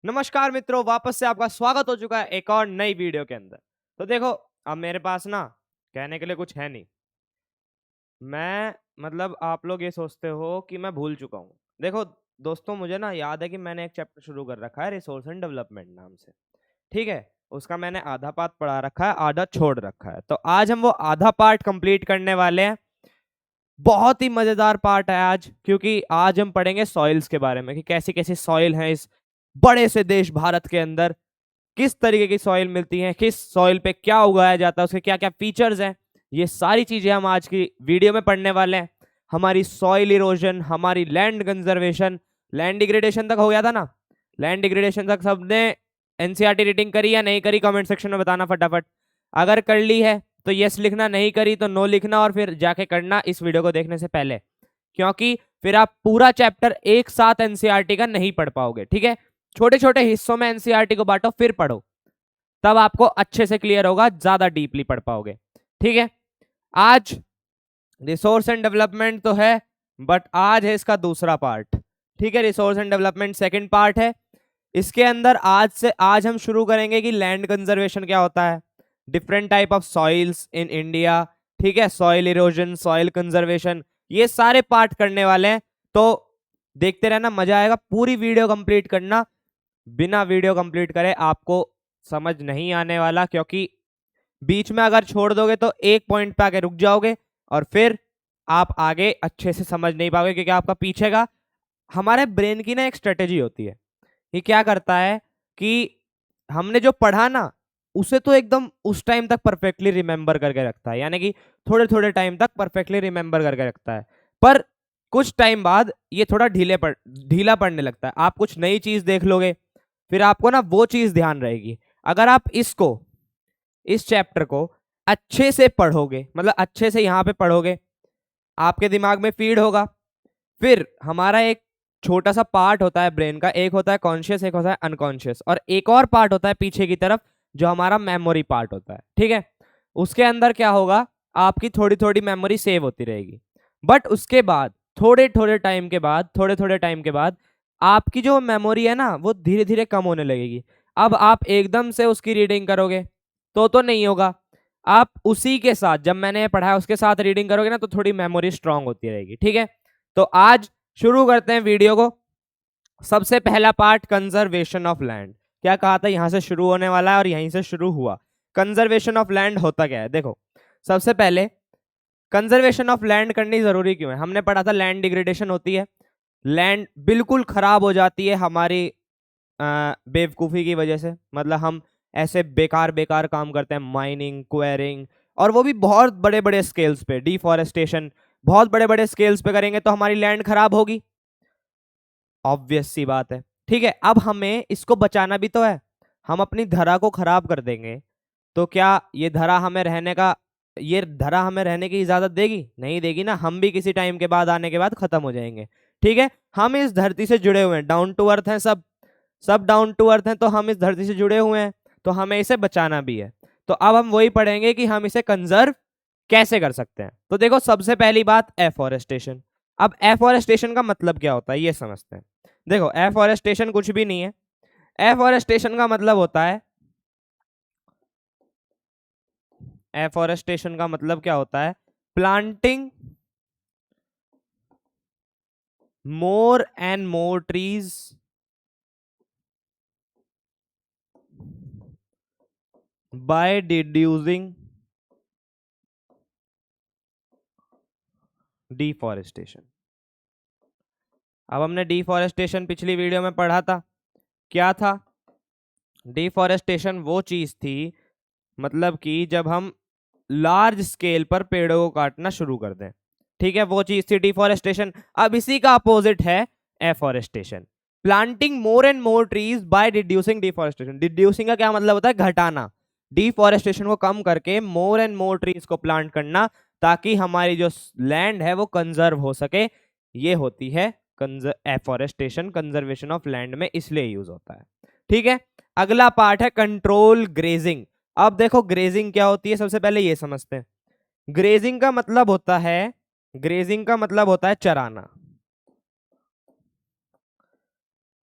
नमस्कार मित्रों, वापस से आपका स्वागत हो चुका है एक और नई वीडियो के अंदर। तो देखो, अब मेरे पास ना कहने के लिए कुछ है नहीं। मैं मतलब आप लोग ये सोचते हो कि मैं भूल चुका हूँ। देखो दोस्तों, मुझे ना याद है कि मैंने एक चैप्टर शुरू कर रखा है रिसोर्स एंड डेवलपमेंट नाम से। ठीक है, उसका मैंने आधा पार्ट पढ़ा रखा है, आधा छोड़ रखा है। तो आज हम वो आधा पार्ट कंप्लीट करने वाले हैं। बहुत ही मजेदार पार्ट है आज, क्योंकि आज हम पढ़ेंगे सॉइल्स के बारे में कि कैसी कैसी सॉइल है इस बड़े से देश भारत के अंदर। किस तरीके की सॉइल मिलती है, किस सॉइल पे क्या उगाया जाता है, उसके क्या क्या फीचर्स हैं, ये सारी चीजें हम आज की वीडियो में पढ़ने वाले हैं। हमारी सॉइल इरोजन, हमारी लैंड कंजर्वेशन, लैंड डिग्रेडेशन तक हो गया था ना। लैंड डिग्रेडेशन तक सबने एनसीईआरटी रीडिंग करी या नहीं करी, कमेंट सेक्शन में बताना फटाफट। अगर कर ली है तो यस लिखना, नहीं करी तो नो लिखना, और फिर जाके करना इस वीडियो को देखने से पहले, क्योंकि फिर आप पूरा चैप्टर एक साथ एनसीईआरटी का नहीं पढ़ पाओगे। ठीक है, छोटे छोटे हिस्सों में एनसीईआरटी को बांटो, फिर पढ़ो, तब आपको अच्छे से क्लियर होगा, ज्यादा डीपली पढ़ पाओगे। ठीक है, आज रिसोर्स एंड डेवलपमेंट तो है, बट आज है इसका दूसरा पार्ट। ठीक है, resource and development second part है। इसके अंदर आज हम शुरू करेंगे कि लैंड कंजर्वेशन क्या होता है, different type of soils in India. ठीक है, सॉइल इरोजन, सॉइल कंजर्वेशन, ये सारे पार्ट करने वाले हैं। तो देखते रहना, मजा आएगा। पूरी वीडियो कंप्लीट करना, बिना वीडियो कंप्लीट करे आपको समझ नहीं आने वाला, क्योंकि बीच में अगर छोड़ दोगे तो एक पॉइंट पे आके रुक जाओगे और फिर आप आगे अच्छे से समझ नहीं पाओगे, क्योंकि आपका पीछे का हमारे ब्रेन की ना एक स्ट्रेटेजी होती है। ये क्या करता है कि हमने जो पढ़ा ना, उसे तो एकदम उस टाइम तक परफेक्टली रिमेंबर करके रखता है, यानी कि थोड़े थोड़े टाइम तक परफेक्टली रिमेंबर करके रखता है। पर कुछ टाइम बाद ये थोड़ा ढीला पड़ने लगता है। आप कुछ नई चीज देख लोगे, फिर आपको ना वो चीज ध्यान रहेगी। अगर आप इस चैप्टर को अच्छे से पढ़ोगे, मतलब अच्छे से यहाँ पे पढ़ोगे, आपके दिमाग में फीड होगा। फिर हमारा एक छोटा सा पार्ट होता है ब्रेन का, एक होता है कॉन्शियस, एक होता है अनकॉन्शियस, और एक और पार्ट होता है पीछे की तरफ जो हमारा मेमोरी पार्ट होता है। ठीक है, उसके अंदर क्या होगा, आपकी थोड़ी थोड़ी मेमोरी सेव होती रहेगी। बट उसके बाद थोड़े थोड़े टाइम के बाद आपकी जो मेमोरी है ना, वो धीरे धीरे कम होने लगेगी। अब आप एकदम से उसकी रीडिंग करोगे तो नहीं होगा। आप उसी के साथ, जब मैंने पढ़ा उसके साथ रीडिंग करोगे ना, तो थोड़ी मेमोरी स्ट्रांग होती रहेगी। ठीक है, तो आज शुरू करते हैं वीडियो को। सबसे पहला पार्ट, कंजर्वेशन ऑफ लैंड। क्या कहा था, यहां से शुरू होने वाला है और यहीं से शुरू हुआ। कंजर्वेशन ऑफ लैंड होता क्या है, देखो। सबसे पहले कंजर्वेशन ऑफ लैंड करनी जरूरी क्यों है, हमने पढ़ा था लैंड डिग्रेडेशन होती है, लैंड बिल्कुल खराब हो जाती है हमारी बेवकूफ़ी की वजह से। मतलब हम ऐसे बेकार बेकार काम करते हैं, माइनिंग, क्वेरिंग, और वो भी बहुत बड़े बड़े स्केल्स पे। डिफॉरेस्टेशन बहुत बड़े बड़े स्केल्स पे करेंगे तो हमारी लैंड खराब होगी, ऑब्वियस सी बात है। ठीक है, अब हमें इसको बचाना भी तो है। हम अपनी धरा को खराब कर देंगे तो क्या ये धरा हमें रहने की इजाजत देगी? नहीं देगी ना। हम भी किसी टाइम के बाद, आने के बाद खत्म हो जाएंगे। ठीक है, हम इस धरती से जुड़े हुए हैं, डाउन टू अर्थ हैं सब, सब डाउन टू अर्थ हैं, तो हम इस धरती से जुड़े हुए हैं, तो हमें इसे बचाना भी है। तो अब हम वही पढ़ेंगे कि हम इसे कंजर्व कैसे कर सकते हैं। तो देखो, सबसे पहली बात, एफॉरेस्टेशन। अब एफॉरेस्टेशन का मतलब क्या होता है ये समझते हैं। देखो, एफॉरेस्टेशन कुछ भी नहीं है। एफॉरेस्टेशन का मतलब होता है, एफॉरेस्टेशन का मतलब क्या होता है, planting more and more trees by deducing deforestation. अब हमने डिफॉरेस्टेशन पिछली वीडियो में पढ़ा था, क्या था? डिफॉरेस्टेशन वो चीज थी, मतलब कि जब हम लार्ज स्केल पर पेड़ों को काटना शुरू कर दें। ठीक है, वो चीज थी डिफॉरेस्टेशन। अब इसी का अपोजिट है afforestation, planting more and more trees by reducing deforestation. Reducing का क्या मतलब होता है, घटाना। डिफॉरेस्टेशन को कम करके मोर एंड मोर ट्रीज को प्लांट करना, ताकि हमारी जो लैंड है वो कंजर्व हो सके। ये होती है एफॉरेस्टेशन, कंजर्वेशन ऑफ लैंड में इसलिए यूज होता है। ठीक है, अगला पार्ट है कंट्रोल ग्रेजिंग। अब देखो, ग्रेजिंग क्या होती है, सबसे पहले ये समझते हैं। ग्रेजिंग का मतलब होता है, ग्रेजिंग का मतलब होता है चराना।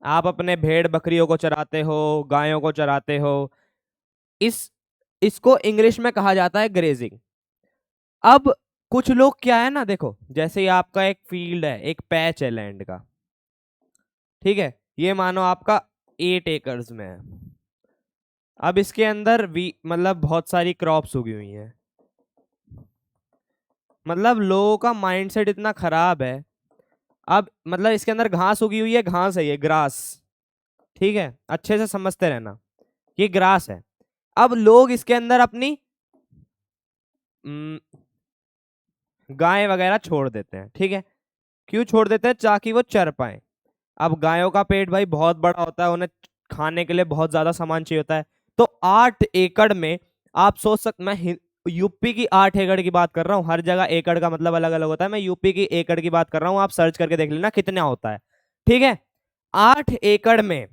आप अपने भेड़ बकरियों को चराते हो, गायों को चराते हो, इस इसको इंग्लिश में कहा जाता है ग्रेजिंग। अब कुछ लोग क्या है ना, देखो जैसे ही आपका एक फील्ड है, एक पैच है लैंड का, ठीक है, ये मानो आपका 8 एकड़ में है। अब इसके अंदर भी मतलब बहुत सारी क्रॉप्स उगी हुई हैं। मतलब लोगों का माइंडसेट इतना खराब है। अब मतलब इसके अंदर घास उगी हुई है, घास है ये ग्रास, ठीक है, अच्छे से समझते रहना, ये ग्रास है। अब लोग इसके अंदर अपनी गाय वगैरह छोड़ देते हैं, ठीक है। क्यों छोड़ देते हैं? ताकि वो चर पाए। अब गायों का पेट भाई बहुत बड़ा होता है, उन्हें खाने के लिए बहुत ज्यादा सामान चाहिए होता है। तो 8 एकड़ में आप सोच सकते, मैं यूपी की 8 एकड़ की बात कर रहा हूँ, हर जगह एकड़ का मतलब अलग अलग होता है, मैं यूपी की एकड़ की बात कर रहा हूँ, आप सर्च करके देख लेना कितना होता है, ठीक है। 8 एकड़ में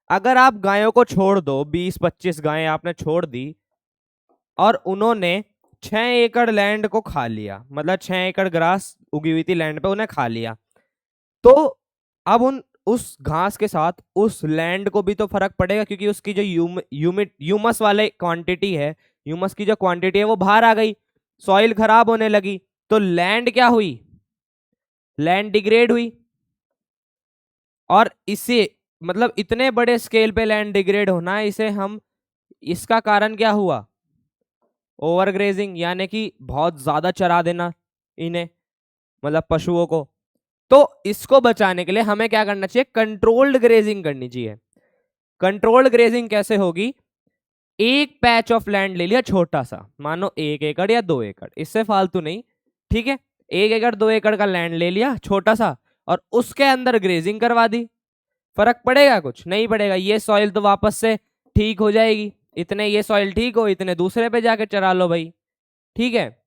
अगर आप गायों को छोड़ दो, 20-25 गायें आपने छोड़ दी, और उन्होंने 6 एकड़ लैंड को खा लिया, मतलब 6 एकड़ ग्रास उगी हुई थी लैंड पे, उन्हें खा लिया, तो अब उस घास के साथ उस लैंड को भी तो फर्क पड़ेगा, क्योंकि उसकी जो ह्यूमस वाले क्वांटिटी है, ह्यूमस की जो क्वांटिटी है वो बाहर आ गई, सॉइल खराब होने लगी, तो लैंड क्या हुई? लैंड डिग्रेड हुई। और इसे मतलब इतने बड़े स्केल पे लैंड डिग्रेड होना है, इसे हम, इसका कारण क्या हुआ? ओवरग्रेजिंग, यानी कि बहुत ज्यादा चरा देना इन्हें, मतलब पशुओं को। तो इसको बचाने के लिए हमें क्या करना चाहिए? कंट्रोल्ड ग्रेजिंग करनी चाहिए। कंट्रोल्ड ग्रेजिंग कैसे होगी? एक पैच ऑफ लैंड ले लिया छोटा सा, मानो 1 एकड़ या 2 एकड़, इससे फालतू नहीं, ठीक है। 1 एकड़ 2 एकड़ का लैंड ले लिया छोटा सा, और उसके अंदर ग्रेजिंग करवा दी। फर्क पड़ेगा? कुछ नहीं पड़ेगा। ये सॉइल तो वापस से ठीक हो जाएगी, इतने ये सॉइल ठीक हो, इतने दूसरे पे जाके चरा लो भाई, ठीक है।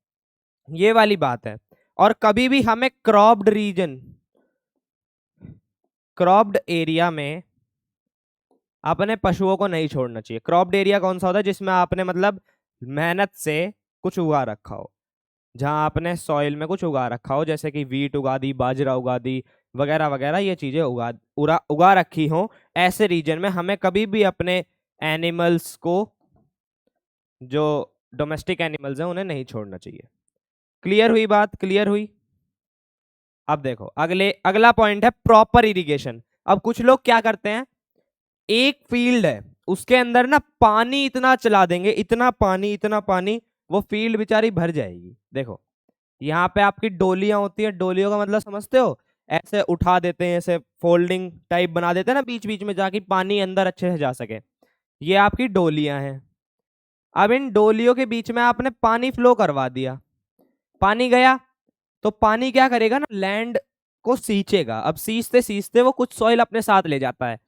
ये वाली बात है। और कभी भी हमें क्रॉप्ड एरिया में अपने पशुओं को नहीं छोड़ना चाहिए। क्रॉप्ड एरिया कौन सा होता है? जिसमें आपने मतलब मेहनत से कुछ उगा रखा हो, जहां आपने सॉइल में कुछ उगा रखा हो, जैसे कि वीट उगा दी, बाजरा उगा दी, वगैरह वगैरह, ये चीजें उगा रखी हो, ऐसे रीजन में हमें कभी भी अपने एनिमल्स को, जो डोमेस्टिक एनिमल्स हैं, उन्हें नहीं छोड़ना चाहिए। क्लियर हुई बात? क्लियर हुई? अब देखो अगला पॉइंट है प्रॉपर इरिगेशन। अब कुछ लोग क्या करते हैं, एक फील्ड है, उसके अंदर ना पानी इतना चला देंगे, इतना पानी, वो फील्ड बेचारी भर जाएगी। देखो यहाँ पे आपकी डोलियां होती है, डोलियों का मतलब समझते हो? ऐसे उठा देते हैं, ऐसे फोल्डिंग टाइप बना देते हैं ना बीच बीच में, जाके पानी अंदर अच्छे से जा सके। ये आपकी डोलियां हैं। अब इन डोलियों के बीच में आपने पानी फ्लो करवा दिया, पानी गया, तो पानी क्या करेगा ना, लैंड को सींचेगा। अब सींचते सींचते वो कुछ सॉइल अपने साथ ले जाता है।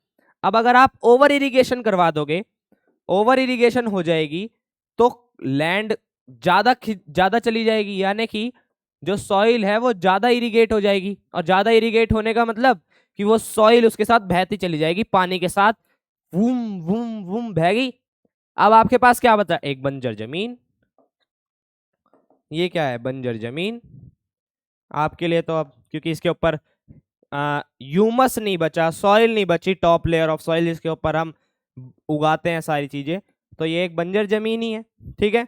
अब अगर आप ओवर इरिगेशन करवा दोगे, ओवर इरिगेशन हो जाएगी, तो लैंड ज्यादा चली जाएगी, यानी कि जो सॉइल है वो ज्यादा इरिगेट हो जाएगी, और ज्यादा इरिगेट होने का मतलब कि वो सॉइल उसके साथ बहती चली जाएगी, पानी के साथ वूम वूम वूम बहेगी। अब आपके पास क्या बचा? एक बंजर जमीन। ये क्या है? बंजर जमीन आपके लिए। तो अब क्योंकि इसके ऊपर ह्यूमस नहीं बचा, सॉइल नहीं बची, टॉप लेयर ऑफ सॉइल जिसके ऊपर हम उगाते हैं सारी चीजें, तो ये एक बंजर जमीन ही है, ठीक है।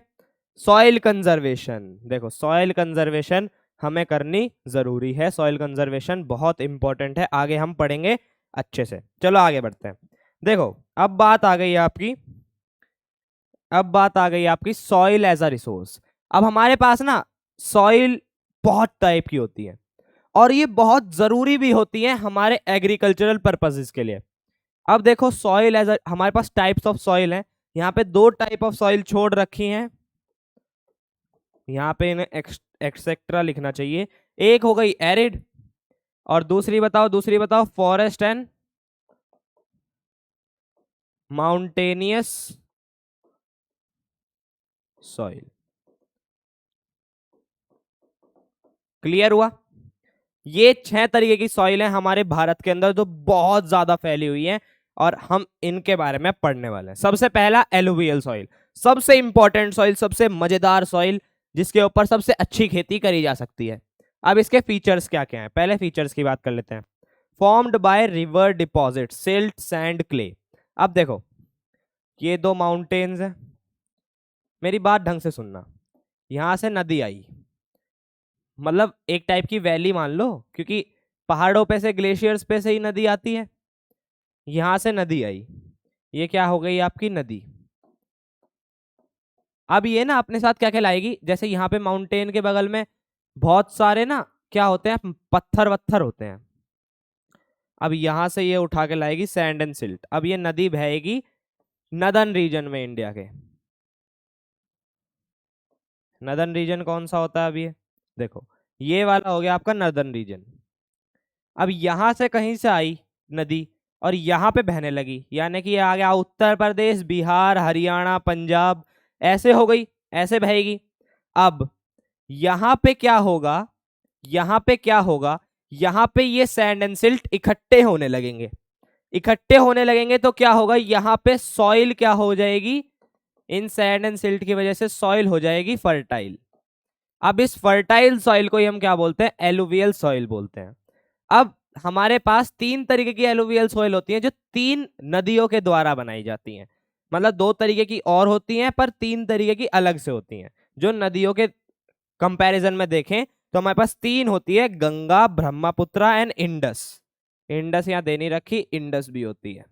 सॉइल कंजर्वेशन, देखो सॉइल कंजर्वेशन हमें करनी जरूरी है, सॉइल कंजर्वेशन बहुत इंपॉर्टेंट है, आगे हम पढ़ेंगे अच्छे से। चलो आगे बढ़ते हैं। देखो अब बात आ गई आपकी सॉइल एज अ रिसोर्स। अब हमारे पास ना सॉइल बहुत टाइप की होती है, और ये बहुत जरूरी भी होती है हमारे एग्रीकल्चरल पर्पसेस के लिए। अब देखो सॉइल एज हमारे पास टाइप्स ऑफ सॉइल है, यहाँ पे 2 टाइप ऑफ सॉइल छोड़ रखी हैं, यहाँ पे इन्हें एक्सेट्रा लिखना चाहिए। एक हो गई एरिड, और दूसरी बताओ forest and mountainous soil. Clear हुआ? ये 6 तरीके की सॉइल है हमारे भारत के अंदर, जो बहुत ज्यादा फैली हुई है, और हम इनके बारे में पढ़ने वाले हैं। सबसे पहला एलुवियल सॉइल, सबसे इंपॉर्टेंट सॉइल, सबसे मजेदार सॉइल, जिसके ऊपर सबसे अच्छी खेती करी जा सकती है। अब इसके फीचर्स क्या क्या हैं? पहले फीचर्स की बात कर लेते हैं। Formed by river deposit silt sand clay. अब देखो ये दो माउंटेन्स हैं, मेरी बात ढंग से सुनना। यहां से नदी आई, मतलब एक टाइप की वैली मान लो, क्योंकि पहाड़ों पे से ग्लेशियर्स पे से ही नदी आती है। यहां से नदी आई, ये क्या हो गई आपकी नदी। अब ये ना अपने साथ क्या क्या लाएगी, जैसे यहाँ पे माउंटेन के बगल में बहुत सारे ना क्या होते हैं, पत्थर वत्थर होते हैं। अब यहां से ये उठा के लाएगी सैंड एंड सिल्ट। अब ये नदी बहेगी नदर्न रीजन में, इंडिया के नदर्न रीजन कौन सा होता है। अब ये देखो, ये वाला हो गया आपका नदर्न रीजन। अब यहां से कहीं से आई नदी और यहाँ पे बहने लगी, यानी कि ये आ गया उत्तर प्रदेश, बिहार, हरियाणा, पंजाब, ऐसे हो गई, ऐसे बहेगी। अब यहां पे क्या होगा, यहां पे क्या होगा, यहां पे ये सैंड एंड सिल्ट इकट्ठे होने लगेंगे। इकट्ठे होने लगेंगे तो क्या होगा, यहां पे सॉइल क्या हो जाएगी, इन सैंड एंड सिल्ट की वजह से सॉइल हो जाएगी फर्टाइल। अब इस फर्टाइल सॉइल को ही हम क्या बोलते हैं, एलुवियल सॉइल बोलते हैं। अब हमारे पास तीन तरीके की एलुवियल सॉइल होती हैं जो तीन नदियों के द्वारा बनाई जाती हैं। मतलब दो तरीके की और होती हैं पर तीन तरीके की अलग से होती हैं। जो नदियों के कंपैरिजन में देखें तो हमारे पास तीन होती है, Ganga, Brahmaputra and Indus. Indus यहां देनी रखी, इंडस भी होती है,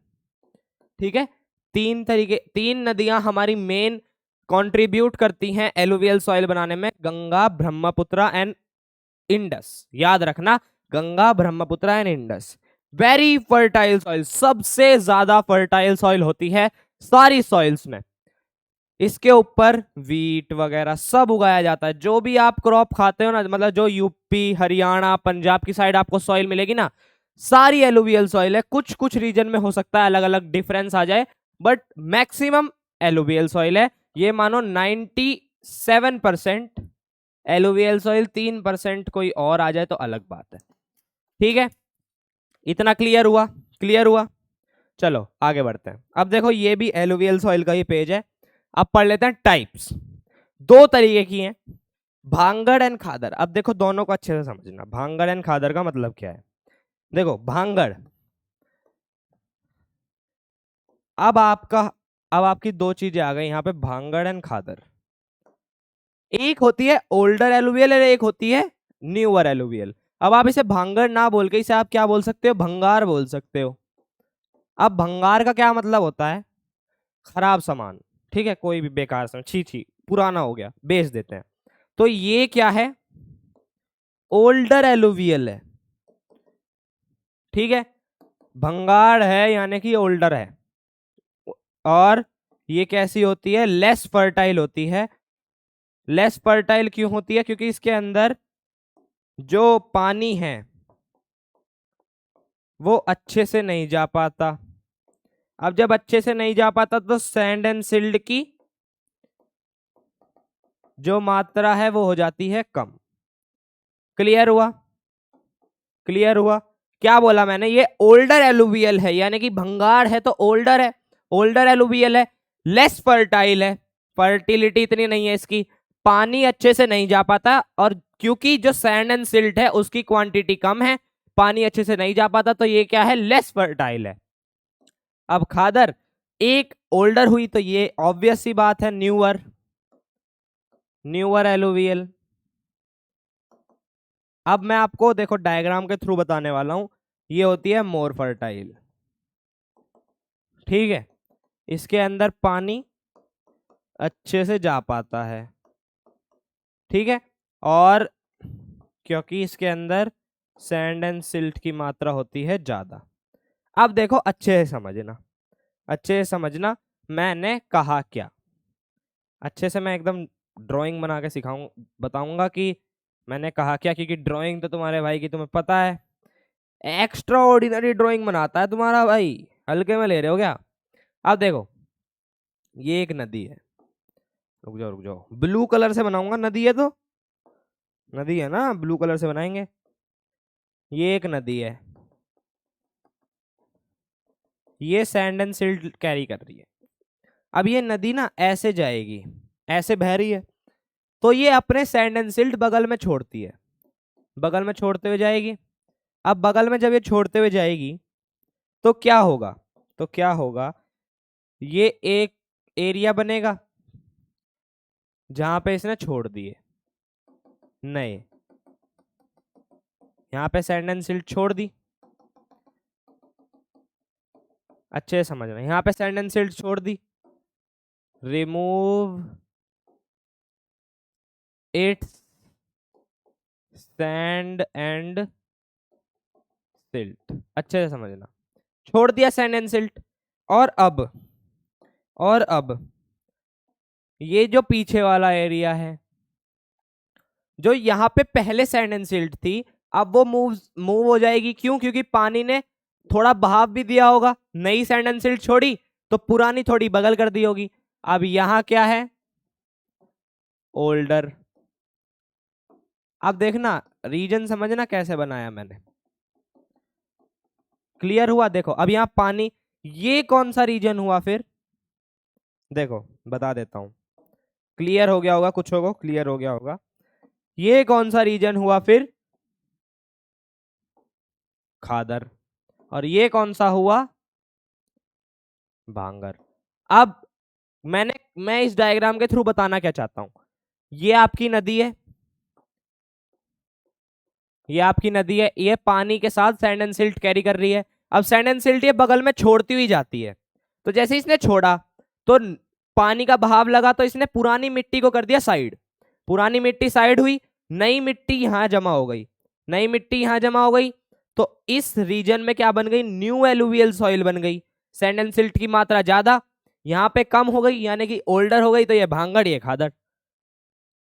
ठीक है। तीन तरीके, तीन नदियां हमारी मेन कंट्रीब्यूट करती हैं एलुवियल सॉइल बनाने में, गंगा, ब्रह्मपुत्र एंड इंडस। याद रखना, Ganga, Brahmaputra and Indus. Very fertile soil, सबसे ज्यादा फर्टाइल सॉइल होती है सारी सॉइल्स में। इसके ऊपर वीट वगैरह सब उगाया जाता है। जो भी आप क्रॉप खाते हो ना, मतलब जो यूपी, हरियाणा, पंजाब की साइड आपको सॉइल मिलेगी ना, सारी एलुवियल सॉइल है। कुछ कुछ रीजन में हो सकता है अलग अलग डिफरेंस आ जाए, बट मैक्सिमम एलुवियल सॉइल है। ये मानो 97% एलुवियल सॉइल, 3% कोई और आ जाए तो अलग बात है, ठीक है। इतना क्लियर हुआ, क्लियर हुआ। चलो आगे बढ़ते हैं। अब देखो ये भी एलुवियल सॉइल का ही पेज है। अब पढ़ लेते हैं टाइप्स। दो तरीके की हैं, भांगड़ एंड खादर। अब देखो दोनों को अच्छे से समझना, भांगड़ एंड खादर का मतलब क्या है। देखो भांगड़, अब आपकी दो चीजें आ गई यहाँ पे, भांगड़ एंड खादर। एक होती है ओल्डर एलुवियल और एक होती है न्यूअर एलुवियल। अब आप इसे भांगड़ ना बोल के इसे आप क्या बोल सकते हो, भंगार बोल सकते हो। अब भंगार का क्या मतलब होता है, खराब सामान, ठीक है, कोई भी बेकार सामान, छी छी पुराना हो गया, बेच देते हैं। तो ये क्या है, ओल्डर एलुवियल है, ठीक है। भंगार है यानी कि ओल्डर है। और ये कैसी होती है, लेस फर्टाइल होती है। लेस फर्टाइल क्यों होती है, क्योंकि इसके अंदर जो पानी है वो अच्छे से नहीं जा पाता। अब जब अच्छे से नहीं जा पाता तो सैंड एंड सिल्ट की जो मात्रा है वो हो जाती है कम। क्लियर हुआ, क्लियर हुआ। क्या बोला मैंने, ये ओल्डर एलुवियल है, यानी कि भंगार है तो ओल्डर है, ओल्डर एलुवियल है, लेस फर्टाइल है, फर्टिलिटी इतनी नहीं है इसकी, पानी अच्छे से नहीं जा पाता। और क्योंकि जो सैंड एंड सिल्ट है उसकी क्वांटिटी कम है, पानी अच्छे से नहीं जा पाता, तो ये क्या है, लेस फर्टाइल है। अब खादर, एक ओल्डर हुई तो ये ऑब्वियस सी बात है न्यूअर, न्यूअर एलुवियल। अब मैं आपको देखो डायग्राम के थ्रू बताने वाला हूं। ये होती है मोर फर्टाइल, ठीक है, इसके अंदर पानी अच्छे से जा पाता है, ठीक है। और क्योंकि इसके अंदर सैंड एंड सिल्ट की मात्रा होती है ज्यादा। अब देखो अच्छे से समझना, अच्छे से समझना मैंने कहा क्या। अच्छे से मैं एकदम ड्राइंग बना के सिखाऊं, बताऊंगा कि मैंने कहा क्या, क्योंकि ड्राइंग तो तुम्हारे भाई की तुम्हें पता है, एक्स्ट्रा ऑर्डिनरी ड्राइंग बनाता है तुम्हारा भाई, हल्के में ले रहे हो क्या। अब देखो ये एक नदी है, रुक जाओ रुक जाओ, ब्लू कलर से बनाऊंगा, नदी है तो नदी है ना, ब्लू कलर से बनाएंगे। ये एक नदी है, ये सैंड एंड सिल्ट कैरी कर रही है। अब ये नदी ना ऐसे जाएगी, ऐसे बह रही है, तो ये अपने सैंड एंड सिल्ट बगल में छोड़ती है, बगल में छोड़ते हुए जाएगी। अब बगल में जब ये छोड़ते हुए जाएगी तो क्या होगा, तो क्या होगा, ये एक एरिया बनेगा जहां पे इसने छोड़ दिए नए, यहाँ पे सैंड एंड सिल्ट छोड़ दी, अच्छे से समझना, यहाँ पे सैंड एंड सिल्ट छोड़ दी, remove its sand and silt, अच्छे से समझना, छोड़ दिया सैंड एंड सिल्ट। और अब ये जो पीछे वाला एरिया है, जो यहाँ पे पहले सैंड एंड सिल्ट थी, अब वो मूव हो जाएगी। क्यों? क्योंकि पानी ने थोड़ा बहाव भी दिया होगा, नई सैंड एंड सिल्ट छोड़ी तो पुरानी थोड़ी बगल कर दी होगी। अब यहां क्या है, ओल्डर। अब देखना रीजन समझना कैसे बनाया मैंने, क्लियर हुआ? देखो अब यहाँ पानी, ये कौन सा रीजन हुआ फिर, देखो बता देता हूं, क्लियर हो गया होगा, कुछ होगा क्लियर हो गया होगा। ये कौन सा रीजन हुआ फिर, खादर। और ये कौन सा हुआ, भांगर। अब मैं इस डायग्राम के थ्रू बताना क्या चाहता हूं, ये आपकी नदी है, ये आपकी नदी है, ये पानी के साथ सैंड एंड सिल्ट कैरी कर रही है। अब सैंड एंड सिल्ट ये बगल में छोड़ती हुई जाती है, तो जैसे इसने छोड़ा तो पानी का बहाव लगा, तो इसने पुरानी मिट्टी को कर दिया साइड, पुरानी मिट्टी साइड हुई, नई मिट्टी यहां जमा हो गई, नई मिट्टी यहां जमा हो गई, तो इस रीजन में क्या बन गई, न्यू एलुवियल सॉइल बन गई। सैंड एंड सिल्ट की मात्रा ज्यादा, यहां पे कम हो गई, यानी कि ओल्डर हो गई, तो ये भांगड़ ये खादड़।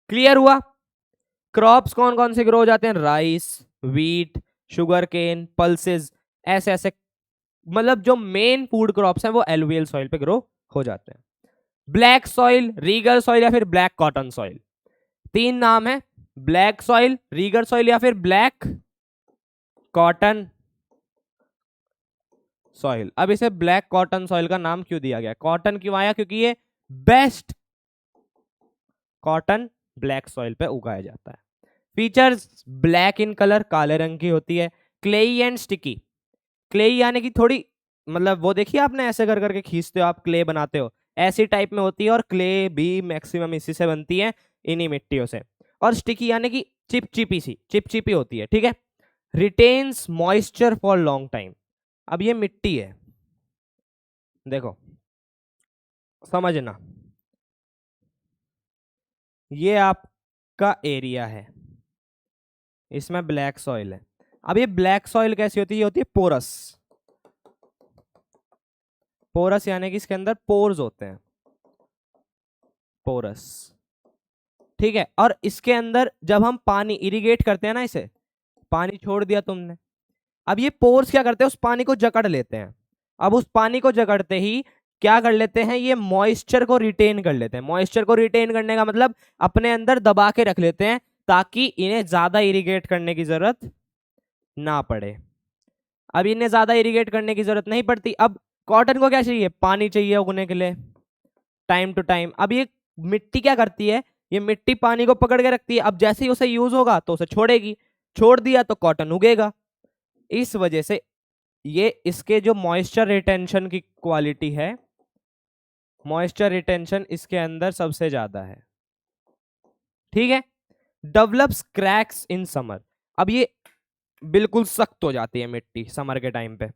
क्लियर हुआ? क्रॉप्स कौन कौन से ग्रो हो जाते हैं, rice, wheat, sugarcane, pulses, ऐसे ऐसे, मतलब जो मेन फूड क्रॉप्स हैं वो एलुवियल सॉइल पे ग्रो हो जाते हैं। ब्लैक सॉइल, रीगर सॉइल या फिर ब्लैक कॉटन सॉइल, तीन नाम है, ब्लैक सॉइल, रीगर सॉइल या फिर ब्लैक कॉटन सॉइल। अब इसे ब्लैक कॉटन सॉइल का नाम क्यों दिया गया, कॉटन क्यों आया, क्योंकि ये बेस्ट कॉटन ब्लैक सॉइल पे उगाया जाता है। फीचर्स, ब्लैक इन कलर, काले रंग की होती है, क्लेई एंड स्टिकी, क्लेई यानी कि थोड़ी, मतलब वो देखिए आपने ऐसे कर करके खींचते हो आप क्ले बनाते हो, ऐसी टाइप में होती है, और क्ले भी मैक्सिमम इसी से बनती है, इन्हीं मिट्टियों से। और स्टिकी यानी कि चिपचिपी सी, चिपचिपी होती है, ठीक है। Retains moisture for long time. अब ये मिट्टी है, देखो समझना, ये आपका एरिया है, इसमें ब्लैक सॉइल है। अब ये ब्लैक सॉइल कैसी होती है, ये होती है पोरस, पोरस यानी कि इसके अंदर पोर्स होते हैं, पोरस, ठीक है। और इसके अंदर जब हम पानी इरिगेट करते हैं ना, इसे पानी छोड़ दिया तुमने, अब ये पोर्स क्या करते हैं, उस पानी को जकड़ लेते हैं। अब उस पानी को जकड़ते ही क्या कर लेते हैं, ये मॉइस्चर को रिटेन कर लेते हैं। मॉइस्चर को रिटेन करने का मतलब अपने अंदर दबा के रख लेते हैं, ताकि इन्हें ज्यादा इरिगेट करने की जरूरत ना पड़े। अब इन्हें ज्यादा इरिगेट करने की जरूरत नहीं पड़ती। अब कॉटन को क्या चाहिए, पानी चाहिए उगने के लिए, टाइम टू टाइम। अब ये मिट्टी क्या करती है, ये मिट्टी पानी को पकड़ के रखती है, अब जैसे ही उसे यूज होगा तो उसे छोड़ेगी, छोड़ दिया तो कॉटन उगेगा। इस वजह से ये इसके जो मॉइस्चर रिटेंशन की क्वालिटी है, मॉइस्चर रिटेंशन इसके अंदर सबसे ज्यादा है, ठीक है। Develops cracks in summer. अब ये बिल्कुल सख्त हो जाती है मिट्टी समर के टाइम पे,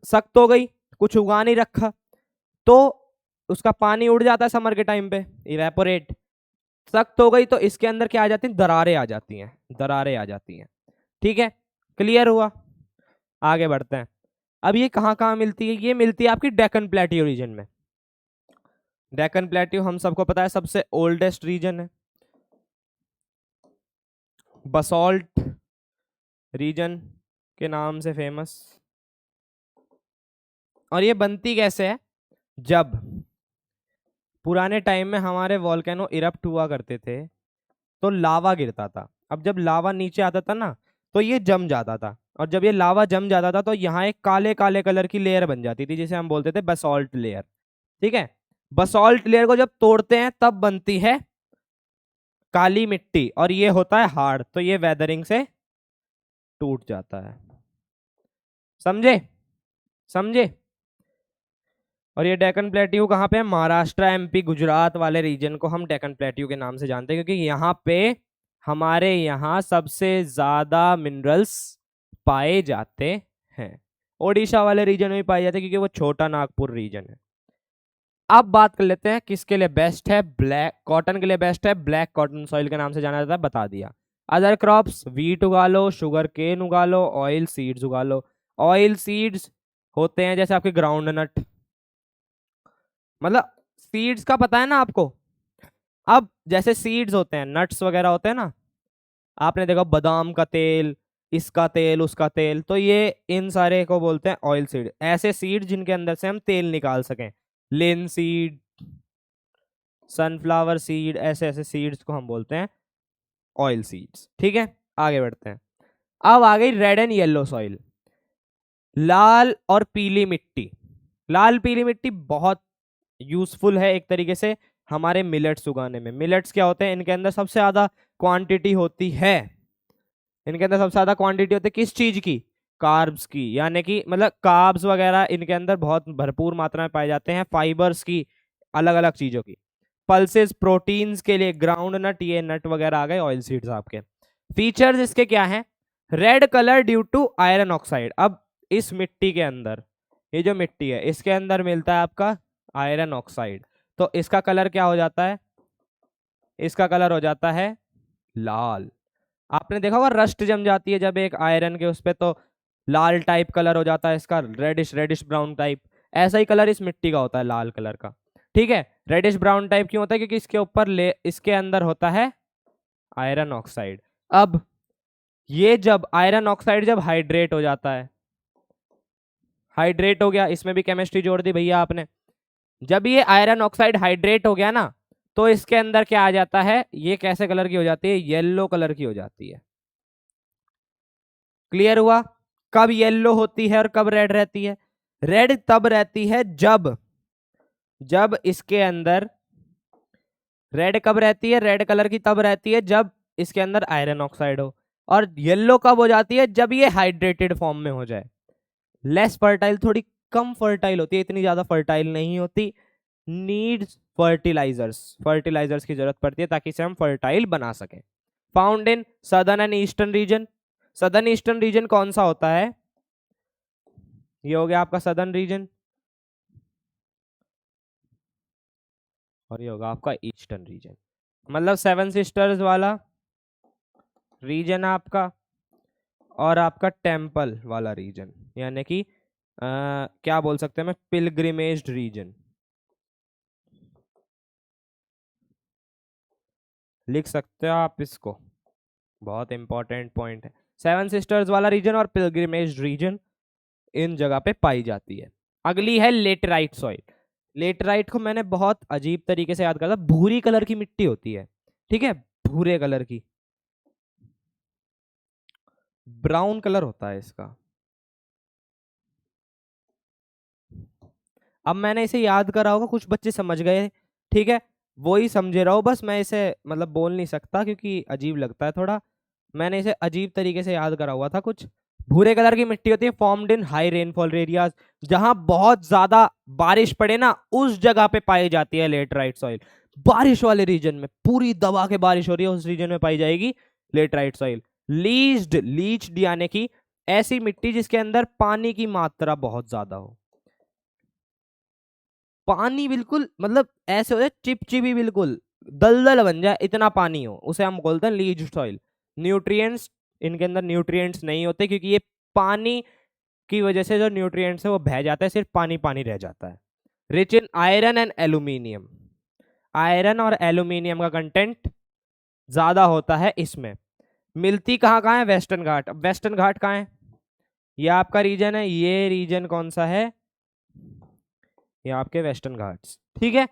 सख्त हो गई, कुछ उगा नहीं रखा, तो उसका पानी उड़ जाता है समर के टाइम पे, इवेपोरेट। सख्त हो गई तो इसके अंदर क्या आ जाती है, दरारें आ जाती हैं, दरारें आ जाती हैं, ठीक है। क्लियर हुआ? आगे बढ़ते हैं। अब ये कहाँ कहाँ मिलती है, ये मिलती है आपकी डेक्कन प्लेट्यू रीजन में। डेक्कन प्लेट्यू हम सबको पता है सबसे ओल्डेस्ट रीजन है, बसॉल्ट रीजन के नाम से फेमस। और ये बनती कैसे है, जब पुराने टाइम में हमारे वॉल्केनो इरप्ट हुआ करते थे तो लावा गिरता था। अब जब लावा नीचे आता था ना, तो ये जम जाता था, और जब ये लावा जम जाता था तो यहाँ एक काले काले कलर की लेयर बन जाती थी, जिसे हम बोलते थे बसॉल्ट लेयर, ठीक है। बसॉल्ट लेयर को जब तोड़ते हैं तब बनती है काली मिट्टी, और ये होता है हार्ड, तो ये वेदरिंग से टूट जाता है। समझे? समझे? और ये डेक्कन प्लेट्यू कहाँ पे है? महाराष्ट्र, एमपी, गुजरात वाले रीजन को हम डेक्कन प्लेट्यू के नाम से जानते हैं, क्योंकि यहाँ पे हमारे यहाँ सबसे ज्यादा मिनरल्स पाए जाते हैं। ओडिशा वाले रीजन में भी पाए जाते हैं, क्योंकि वो छोटा नागपुर रीजन है। अब बात कर लेते हैं किसके लिए बेस्ट है। ब्लैक कॉटन के लिए बेस्ट है, ब्लैक कॉटन सॉइल के नाम से जाना जाता है, बता दिया। अदर क्रॉप्स, वीट उगा लो, शुगर केन उगा लो, ऑयल सीड्स उगा लो। ऑयल सीड्स होते हैं जैसे आपके ग्राउंड नट, मतलब सीड्स का पता है ना आपको। अब जैसे सीड्स होते हैं, नट्स वगैरह होते हैं ना, आपने देखा बादाम का तेल, इसका तेल, उसका तेल, तो ये इन सारे को बोलते हैं ऑयल सीड। ऐसे सीड जिनके अंदर से हम तेल निकाल सकें, लिनसीड, सनफ्लावर सीड, ऐसे ऐसे सीड्स को हम बोलते हैं ऑयल सीड्स। ठीक है, आगे बढ़ते हैं। अब आ गई रेड एंड येलो सॉइल, लाल और पीली मिट्टी। लाल पीली मिट्टी बहुत यूजफुल है एक तरीके से हमारे मिलेट्स उगाने में। मिलेट्स क्या होते हैं? इनके अंदर सबसे ज्यादा क्वांटिटी होती है, इनके अंदर सबसे ज्यादा क्वांटिटी होती है किस चीज की? कार्ब्स की, यानी कि मतलब कार्ब्स वगैरह इनके अंदर बहुत भरपूर मात्रा में पाए जाते हैं, फाइबर्स की, अलग अलग चीजों की। पल्सेस प्रोटीन्स के लिए ग्राउंड नट, ये नट वगैरह आ गए ऑयल सीड्स आपके। फीचर्स इसके क्या हैं? Red colour due to iron oxide. अब इस मिट्टी के अंदर, ये जो मिट्टी है इसके अंदर मिलता है आपका आयरन ऑक्साइड, तो इसका कलर क्या हो जाता है? इसका कलर हो जाता है लाल। आपने देखा होगा रस्ट जम जाती है जब एक आयरन के उस पे, तो लाल टाइप कलर हो जाता है इसका, रेडिश रेडिश ब्राउन टाइप। ऐसा ही कलर इस मिट्टी का होता है, लाल कलर का। ठीक है, रेडिश ब्राउन टाइप क्यों होता है? क्योंकि इसके ऊपर इसके अंदर होता है आयरन ऑक्साइड। अब ये जब आयरन ऑक्साइड जब हाइड्रेट हो जाता है, हाइड्रेट हो गया, इसमें भी केमिस्ट्री जोड़ दी भैया आपने। जब ये आयरन ऑक्साइड हाइड्रेट हो गया ना, तो इसके अंदर क्या आ जाता है? ये कैसे कलर की हो जाती है? येलो कलर की हो जाती है। क्लियर हुआ? कब येलो होती है और कब रेड रहती है? रेड तब रहती है जब, जब इसके अंदर, रेड कब रहती है? रेड कलर की तब रहती है जब इसके अंदर आयरन ऑक्साइड हो। और येलो कब हो जाती है? जब ये हाइड्रेटेड फॉर्म में हो जाए। लेस फर्टाइल, थोड़ी कम फर्टाइल होती है, इतनी ज्यादा फर्टाइल नहीं होती। नीड्स फर्टिलाइजर्स, फर्टिलाइजर्स की जरूरत पड़ती है ताकि इसे हम फर्टाइल बना सकें। Found in southern and eastern region. Southern eastern region कौन सा होता है? ये हो गया आपका सदर्न रीजन, और ये होगा आपका ईस्टर्न रीजन, मतलब सेवन सिस्टर्स वाला रीजन आपका, और आपका टेम्पल वाला रीजन, यानी कि क्या बोल सकते हैं मैं, पिलग्रिमेज रीजन। लिख सकते हो आप इसको, बहुत इंपॉर्टेंट पॉइंट है। सेवन सिस्टर्स वाला रीजन और पिलग्रिमेज रीजन इन जगह पे पाई जाती है। अगली है लेटराइट सॉइल। लेटराइट को मैंने बहुत अजीब तरीके से याद करा था, भूरी कलर की मिट्टी होती है, ठीक है, भूरे कलर की, ब्राउन कलर होता है इसका। अब मैंने इसे याद करा होगा, कुछ बच्चे समझ गए, ठीक है, वो ही समझे रहो बस, मैं इसे मतलब बोल नहीं सकता क्योंकि अजीब लगता है थोड़ा। मैंने इसे अजीब तरीके से याद करा हुआ था कुछ। भूरे कलर की मिट्टी होती है, formed in high rainfall areas, जहां बहुत ज्यादा बारिश पड़े ना उस जगह पे पाई जाती है लेटराइट सॉइल। बारिश वाले रीजन में पूरी दबा के बारिश हो रही है, उस रीजन में पाई जाएगी लेटराइट सॉइल। लीच्ड, लीच्ड यानी कि ऐसी मिट्टी जिसके अंदर पानी की मात्रा बहुत ज्यादा हो, पानी बिल्कुल मतलब ऐसे हो जाए चिपचिपी, बिल्कुल दलदल बन जाए, इतना पानी हो, उसे हम बोलते हैं लीच सॉइल। न्यूट्रिएंट्स, इनके अंदर न्यूट्रिएंट्स नहीं होते क्योंकि ये पानी की वजह से जो न्यूट्रिएंट्स है वो बह जाता है, सिर्फ पानी पानी रह जाता है। Rich in iron and aluminium, iron और एल्यूमिनियम का कंटेंट ज्यादा होता है इसमें। मिलती कहाँ कहाँ है? वेस्टर्न घाट। अब वेस्टर्न घाट कहाँ है? ये आपका रीजन है, ये रीजन कौन सा है? ये आपके वेस्टर्न घाट्स, ठीक है।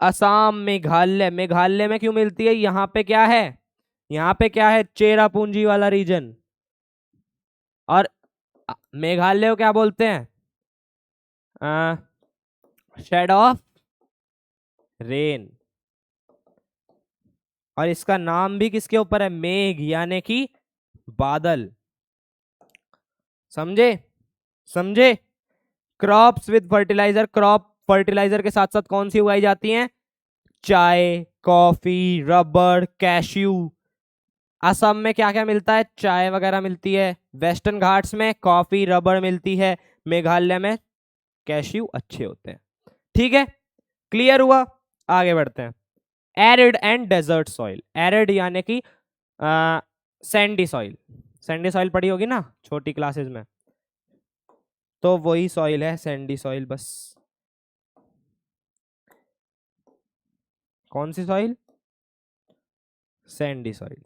असम, मेघालय, मेघालय में क्यों मिलती है? यहाँ पे क्या है? यहाँ पे क्या है? चेरापूंजी वाला रीजन। और मेघालय को क्या बोलते हैं? Shade of rain. और इसका नाम भी किसके ऊपर है? मेघ, यानी कि बादल। समझे? समझे? Crops with fertiliser, crop fertiliser के साथ साथ कौन सी उगाई जाती हैं? चाय, कॉफी, रबर, कैश्यू। असम में क्या क्या मिलता है? चाय वगैरह मिलती है, वेस्टर्न घाट्स में कॉफी रबर मिलती है, मेघालय में कैश्यू अच्छे होते हैं। ठीक है, क्लियर हुआ? आगे बढ़ते हैं। Arid and desert soil. Arid यानी कि सैंडी सॉइल। सैंडी सॉइल पढ़ी होगी ना छोटी क्लासेस में, तो वही सॉइल है सैंडी सॉइल। बस कौन सी सॉइल? सैंडी सॉइल,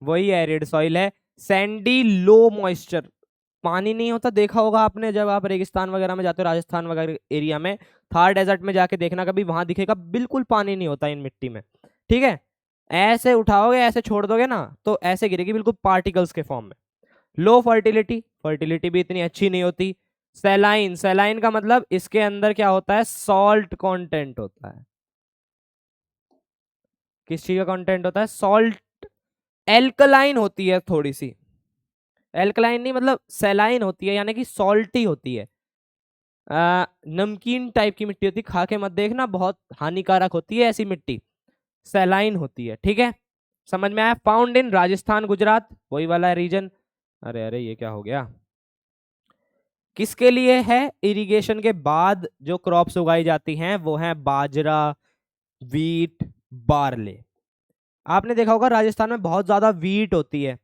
वही एरिड सॉइल है। सैंडी, लो मॉइस्चर, पानी नहीं होता, देखा होगा आपने जब आप रेगिस्तान वगैरह में जाते हो, राजस्थान वगैरह एरिया में, थार डेजर्ट में जाके देखना कभी, वहां दिखेगा बिल्कुल पानी नहीं होता इन मिट्टी में। ठीक है, ऐसे उठाओगे ऐसे छोड़ दोगे ना तो ऐसे गिरेगी बिल्कुल पार्टिकल्स के फॉर्म में। लो फर्टिलिटी, फर्टिलिटी भी इतनी अच्छी नहीं होती। सैलाइन, सैलाइन का मतलब इसके अंदर क्या होता है? सॉल्ट कंटेंट होता है। किस चीज का कंटेंट होता है? सॉल्ट। एल्कलाइन होती है थोड़ी सी, एल्कलाइन नहीं मतलब सैलाइन होती है, यानी कि सॉल्टी होती है। नमकीन टाइप की मिट्टी होती है, खा के मत देखना, बहुत हानिकारक होती है ऐसी मिट्टी, सैलाइन होती है। ठीक है, समझ में आया? फाउंड इन राजस्थान, गुजरात, वही वाला रीजन। अरे अरे ये क्या हो गया? किसके लिए है? इरिगेशन के बाद जो क्रॉप्स उगाई जाती हैं वो है बाजरा, वीट, बार्ले। आपने देखा होगा राजस्थान में बहुत ज्यादा वीट होती है,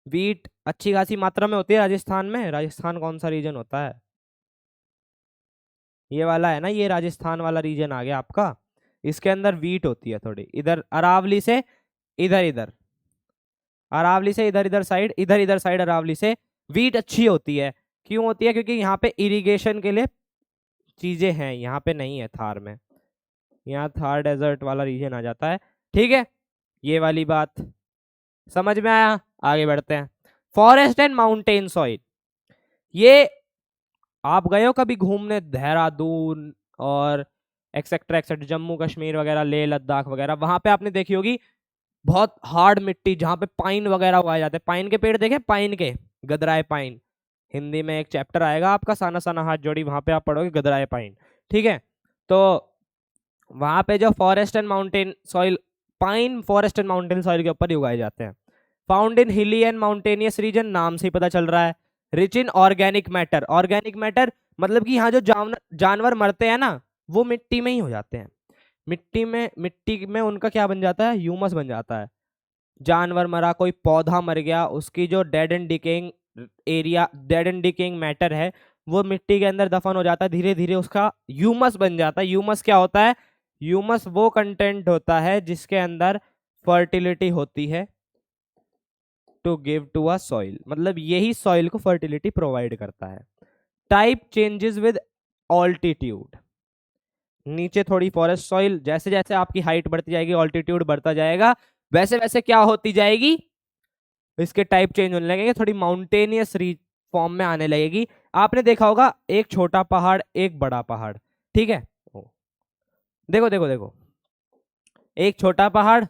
वीट अच्छी खासी मात्रा में होती है राजस्थान में। राजस्थान कौन सा रीजन होता है? ये वाला है ना, ये राजस्थान वाला रीजन आ गया आपका। इसके अंदर वीट होती है थोड़ी, इधर अरावली से इधर इधर, अरावली से इधर इधर साइड, इधर इधर साइड अरावली से वीट अच्छी होती है। क्यों होती है? क्योंकि यहाँ पे इरिगेशन के लिए चीजें हैं, यहाँ पे नहीं है थार में, यहाँ थार डेजर्ट वाला रीजन आ जाता है। ठीक है, ये वाली बात समझ में आया? आगे बढ़ते हैं। फॉरेस्ट एंड माउंटेन सॉइल, ये आप गए हो कभी घूमने देहरादून और एक्सेट्रा एक्सेट्रा, जम्मू कश्मीर वगैरह, लेह लद्दाख वगैरह, वहां पे आपने देखी होगी बहुत हार्ड मिट्टी जहाँ पे पाइन वगैरह उगाए जाते हैं। पाइन के पेड़ देखे? पाइन के, गदराए पाइन, हिंदी में एक चैप्टर आएगा आपका, साना साना हाथ जोड़ी, वहां पे आप पढ़ोगे गदराए पाइन। ठीक है, तो वहां पे जो forest and mountain soil, pine forest and mountain soil के ऊपर ही उगाए जाते हैं। फाउंड इन हिली एंड माउंटेनियस रीजन, नाम से ही पता चल रहा है। Rich in organic matter, organic matter मतलब कि यहाँ जो जानवर मरते हैं ना वो मिट्टी में ही हो जाते हैं। मिट्टी में उनका क्या बन जाता है? ह्यूमस बन जाता है। जानवर मरा, कोई पौधा मर गया, उसकी जो dead and decaying area, dead and decaying matter है, वो मिट्टी के अंदर दफन हो जाता है, धीरे धीरे उसका ह्यूमस बन जाता है। ह्यूमस क्या होता है? ह्यूमस वो कंटेंट होता है जिसके अंदर फर्टिलिटी होती है, to give to a soil, मतलब यही सॉइल को फर्टिलिटी प्रोवाइड करता है। टाइप चेंजेस विद ऑल्टीट्यूड, नीचे थोड़ी फॉरेस्ट सॉइल, जैसे जैसे आपकी हाइट बढ़ती जाएगी, ऑल्टीट्यूड बढ़ता जाएगा, वैसे वैसे क्या होती जाएगी? इसके टाइप चेंज होने लगेंगे, थोड़ी माउंटेनियस फॉर्म में आने लगेगी। आपने देखा होगा एक छोटा पहाड़ एक बड़ा पहाड़, ठीक है, देखो देखो देखो, एक छोटा पहाड़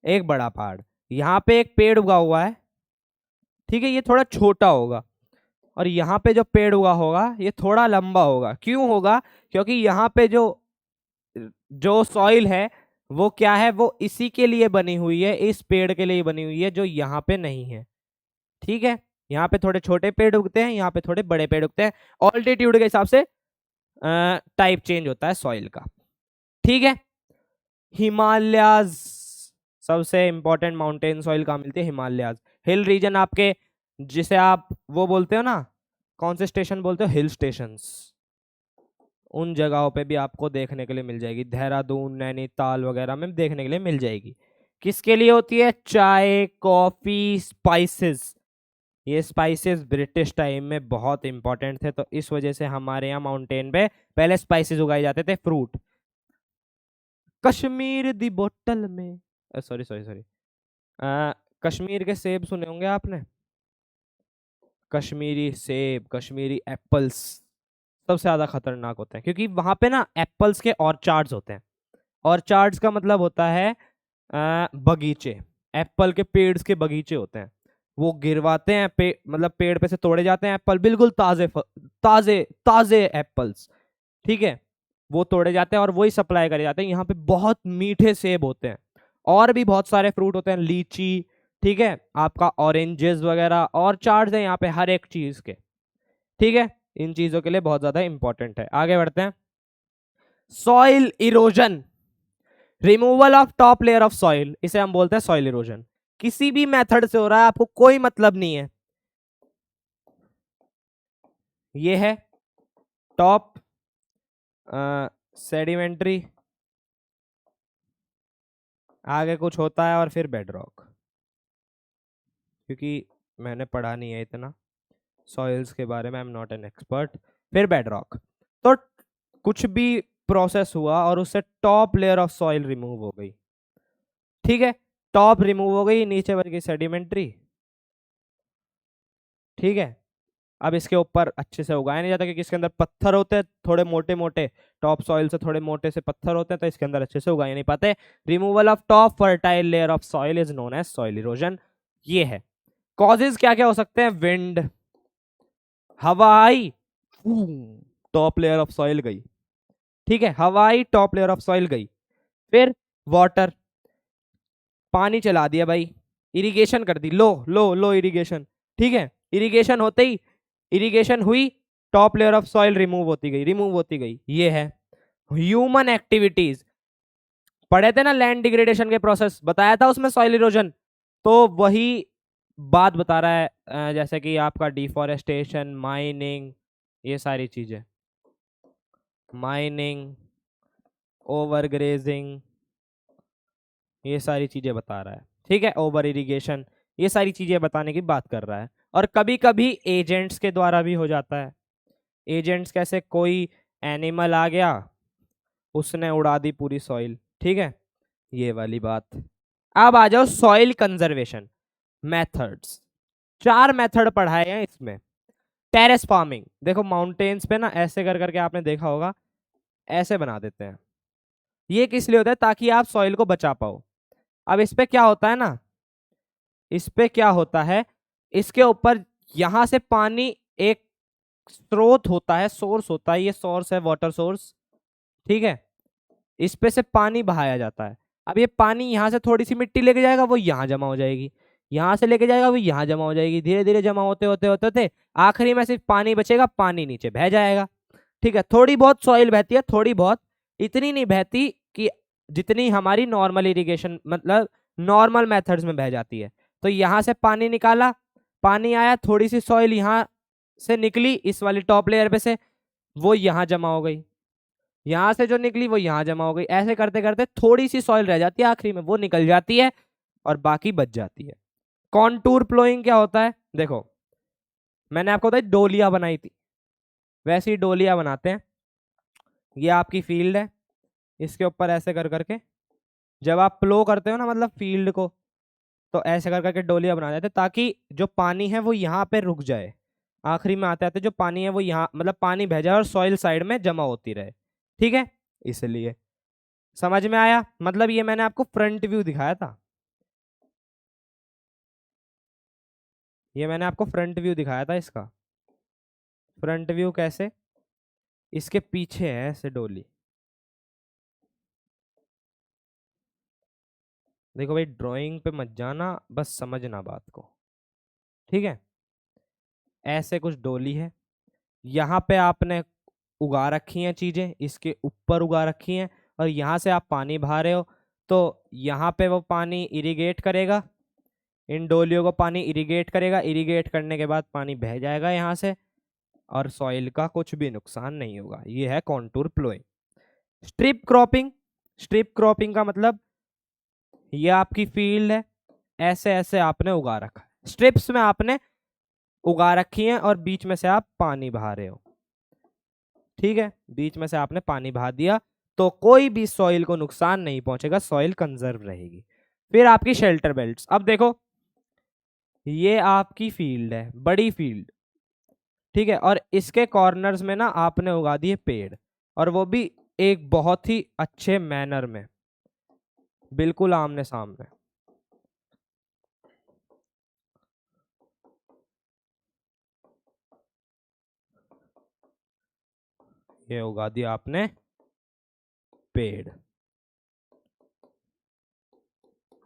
एक बड़ा पहाड़, यहाँ पे एक पेड़ उगा हुआ है, ठीक है, ये थोड़ा छोटा होगा, और यहाँ पे जो पेड़ उगा होगा ये थोड़ा लंबा होगा। क्यों होगा? क्योंकि यहाँ पे जो जो सॉइल है वो क्या है? वो इसी के लिए बनी हुई है, इस पेड़ के लिए बनी हुई है जो यहाँ पे नहीं है। ठीक है, यहाँ पे थोड़े छोटे पेड़ उगते हैं, यहाँ पे थोड़े बड़े पेड़ उगते हैं, ऑल्टीट्यूड के हिसाब से टाइप चेंज होता है सॉइल का। ठीक है, हिमालयाज, सबसे इंपॉर्टेंट माउंटेन सॉइल कहाँ मिलती है? हिमालयाज। हिल रीजन आपके, जिसे आप वो बोलते हो ना, कौन से स्टेशन बोलते हो? हिल स्टेशंस, उन जगहों पे भी आपको देखने के लिए मिल जाएगी, देहरादून नैनीताल वगैरह में देखने के लिए मिल जाएगी। किसके लिए होती है? चाय, कॉफी, स्पाइसेस। ये स्पाइसेस ब्रिटिश टाइम में बहुत इंपॉर्टेंट थे, तो इस वजह से हमारे यहाँ माउंटेन पे पहले स्पाइसेस उगाए जाते थे। फ्रूट, कश्मीर दी बोतल में, सॉरी सॉरी सॉरी, कश्मीर के सेब सुने होंगे आपने, कश्मीरी सेब, कश्मीरी एप्पल्स सबसे ज्यादा खतरनाक होते हैं, क्योंकि वहां पे ना एप्पल्स के ऑर्चार्ड्स होते हैं। ऑर्चार्ड्स का मतलब होता है बगीचे, एप्पल के पेड़ के बगीचे होते हैं, वो गिरवाते हैं मतलब पेड़ पे से तोड़े जाते हैं एप्पल, बिल्कुल ताजे ताजे ताजे एप्पल्स, ठीक है, वो तोड़े जाते हैं और वही सप्लाई करे जाते हैं। यहाँ पे बहुत मीठे सेब होते हैं, और भी बहुत सारे फ्रूट होते हैं, लीची, ठीक है, आपका ऑरेंजेस वगैरह, और चार्ट्स हैं यहाँ पे हर एक चीज के, ठीक है। इन चीजों के लिए बहुत ज्यादा इंपॉर्टेंट है। आगे बढ़ते हैं। Soil erosion, removal of top layer of soil, इसे हम बोलते हैं सॉइल इरोजन। किसी भी मेथड से हो रहा है, आपको कोई मतलब नहीं है। ये है टॉप सेडिमेंट्री, आगे कुछ होता है, और फिर बेडरॉक, क्योंकि मैंने पढ़ा नहीं है इतना सॉइल्स के बारे में, I am not an expert. फिर बेडरॉक। तो कुछ भी प्रोसेस हुआ और उससे top layer of soil remove हो गई, ठीक है, टॉप रिमूव हो गई, नीचे बच गई सेडिमेंट्री, ठीक है। अब इसके ऊपर अच्छे से उगाया नहीं जाता क्योंकि इसके अंदर पत्थर होते हैं थोड़े मोटे मोटे, टॉप सॉइल से थोड़े मोटे से पत्थर होते हैं, तो इसके अंदर अच्छे से उगाए नहीं पाते। Removal of top fertile layer of soil is known as soil erosion. ये है कॉजेज। क्या क्या हो सकते हैं? विंड, हवा आई, टॉप लेयर ऑफ सॉइल गई, ठीक है, हवा आई, टॉप लेयर ऑफ सॉइल गई। फिर वाटर, पानी चला दिया भाई, इरिगेशन कर दी, लो लो लो इरिगेशन, ठीक है, इरिगेशन होते ही, इरिगेशन हुई, top layer of soil remove होती गई, रिमूव होती गई। ये है ह्यूमन एक्टिविटीज। पढ़े थे ना लैंड डिग्रेडेशन के प्रोसेस, बताया था उसमें सॉइल इरोजन, तो वही बात बता रहा है। जैसे कि आपका डिफॉरेस्टेशन, माइनिंग, ये सारी चीजें, माइनिंग, ओवरग्रेजिंग, ये सारी चीजें बता रहा है, ठीक है, ओवर इरिगेशन, ये सारी चीजें बताने की बात कर रहा है। और कभी कभी एजेंट्स के द्वारा भी हो जाता है। एजेंट्स कैसे? कोई एनिमल आ गया, उसने उड़ा दी पूरी सॉइल, ठीक है, ये वाली बात। अब आ जाओ सॉइल कंजर्वेशन मेथड्स। 4 मेथड पढ़ाए हैं इसमें। टेरेस फार्मिंग, देखो माउंटेन्स पे ना ऐसे कर करके आपने देखा होगा, ऐसे बना देते हैं। ये किस लिए होता है? ताकि आप सॉइल को बचा पाओ। अब इस पे क्या होता है ना, इस पे क्या होता है, इसके ऊपर यहां से पानी, एक स्रोत होता है, सोर्स होता है, ये सोर्स है, वाटर सोर्स, ठीक है, इस पे से पानी बहाया जाता है। अब ये पानी यहाँ से थोड़ी सी मिट्टी लेके जाएगा, वो यहाँ जमा हो जाएगी, यहाँ से लेके जाएगा, वो यहाँ जमा हो जाएगी, धीरे धीरे जमा होते होते होते होते आखिरी में सिर्फ पानी बचेगा, पानी नीचे बह जाएगा, ठीक है। थोड़ी बहुत सॉइल बहती है, थोड़ी बहुत, इतनी नहीं बहती कि जितनी हमारी नॉर्मल इरिगेशन मतलब नॉर्मल मेथड्स में बह जाती है। तो यहाँ से पानी निकाला, पानी आया, थोड़ी सी सॉइल यहाँ से निकली इस वाली टॉप लेयर पे से, वो यहाँ जमा हो गई, यहाँ से जो निकली वो यहाँ जमा हो गई, ऐसे करते करते थोड़ी सी सॉइल रह जाती है, आखिरी में वो निकल जाती है और बाकी बच जाती है। कॉन्टूर प्लोइंग क्या होता है? देखो मैंने आपको बताया डोलिया बनाई थी, वैसी डोलिया बनाते हैं। ये आपकी फील्ड है, इसके ऊपर ऐसे कर करके जब आप प्लो करते हो ना, मतलब फील्ड को, तो ऐसे कर करके डोलिया बना देते ताकि जो पानी है वो यहाँ पे रुक जाए, आखिरी में आते आते जो पानी है वो यहाँ मतलब पानी बह जाए और सॉइल साइड में जमा होती रहे, ठीक है, इसलिए। समझ में आया? मतलब ये मैंने आपको फ्रंट व्यू दिखाया था, ये मैंने आपको फ्रंट व्यू दिखाया था इसका। फ्रंट व्यू कैसे? इसके पीछे है ऐसे डोली, देखो भाई ड्राइंग पे मत जाना, बस समझना बात को, ठीक है। ऐसे कुछ डोली है, यहाँ पे आपने उगा रखी हैं चीजें, इसके ऊपर उगा रखी हैं, और यहाँ से आप पानी बहा रहे हो, तो यहाँ पे वो पानी इरिगेट करेगा, इन डोलियों को पानी इरिगेट करेगा, इरिगेट करने के बाद पानी बह जाएगा यहाँ से, और सॉइल का कुछ भी नुकसान नहीं होगा। ये है contour ploughing. Strip cropping, strip cropping का मतलब ये आपकी फील्ड है, ऐसे ऐसे आपने उगा रखा है, स्ट्रिप्स में आपने उगा रखी हैं और बीच में से आप पानी बहा रहे हो, ठीक है, बीच में से आपने पानी बहा दिया, तो कोई भी सॉइल को नुकसान नहीं पहुंचेगा, सॉइल कंजर्व रहेगी। फिर आपकी शेल्टर बेल्ट्स। अब देखो ये आपकी फील्ड है, बड़ी फील्ड, ठीक है, और इसके कॉर्नर्स में ना आपने उगा दिए पेड़, और वो भी एक बहुत ही अच्छे मैनर में, बिल्कुल आमने सामने, ये उगा दिया आपने पेड़,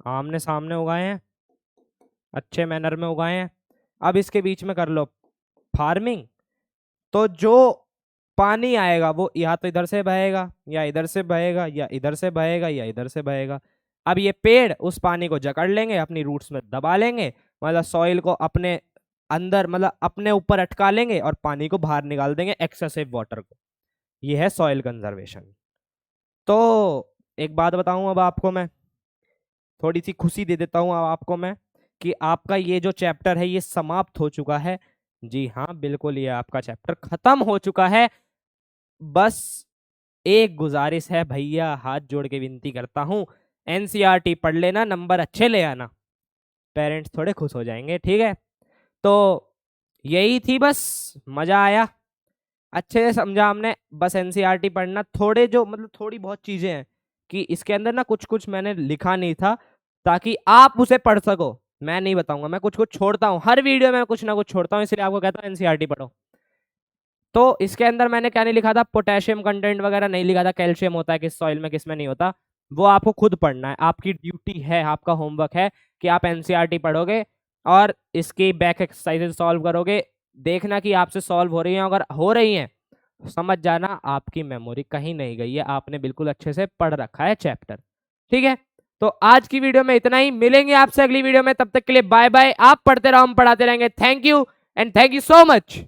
आमने सामने उगाए हैं, अच्छे मैनर में उगाए हैं। अब इसके बीच में कर लो फार्मिंग, तो जो पानी आएगा वो या तो इधर से बहेगा या इधर से बहेगा या इधर से बहेगा या इधर से बहेगा। अब ये पेड़ उस पानी को जकड़ लेंगे, अपनी रूट्स में दबा लेंगे, मतलब सॉइल को अपने अंदर मतलब अपने ऊपर अटका लेंगे और पानी को बाहर निकाल देंगे, एक्सेसिव वाटर को। ये है सॉइल कंजर्वेशन। तो एक बात बताऊं अब आपको मैं, थोड़ी सी खुशी दे देता हूं अब आपको मैं कि आपका ये जो चैप्टर है ये समाप्त हो चुका है। जी हाँ बिल्कुल, ये आपका चैप्टर खत्म हो चुका है। बस एक गुजारिश है भैया, हाथ जोड़ के विनती करता हूं, एनसीईआरटी पढ़ लेना, नंबर अच्छे ले आना, पेरेंट्स थोड़े खुश हो जाएंगे, ठीक है। तो यही थी, बस मजा आया, अच्छे से समझा हमने। बस एनसीईआरटी पढ़ना, थोड़े जो मतलब थोड़ी बहुत चीजें हैं कि इसके अंदर ना कुछ कुछ मैंने लिखा नहीं था ताकि आप उसे पढ़ सको। मैं नहीं बताऊंगा, मैं कुछ कुछ छोड़ता हूँ, हर वीडियो में कुछ ना कुछ छोड़ता हूँ, इसलिए आपको कहता हूँ एनसीईआरटी पढ़ो। तो इसके अंदर मैंने क्या नहीं लिखा था, पोटेशियम कंटेंट वगैरह नहीं लिखा था, कैल्शियम होता है किस सॉइल में किस में नहीं होता, वो आपको खुद पढ़ना है, आपकी ड्यूटी है, आपका होमवर्क है कि आप एनसीईआरटी पढ़ोगे और इसकी बैक एक्सरसाइजेस सॉल्व करोगे। देखना कि आपसे सॉल्व हो रही हैं, अगर हो रही हैं समझ जाना आपकी मेमोरी कहीं नहीं गई है, आपने बिल्कुल अच्छे से पढ़ रखा है चैप्टर, ठीक है। तो आज की वीडियो में इतना ही, मिलेंगे आपसे अगली वीडियो में, तब तक के लिए बाय बाय। आप पढ़ते रहो, हम पढ़ाते रहेंगे। Thank you and thank you so much.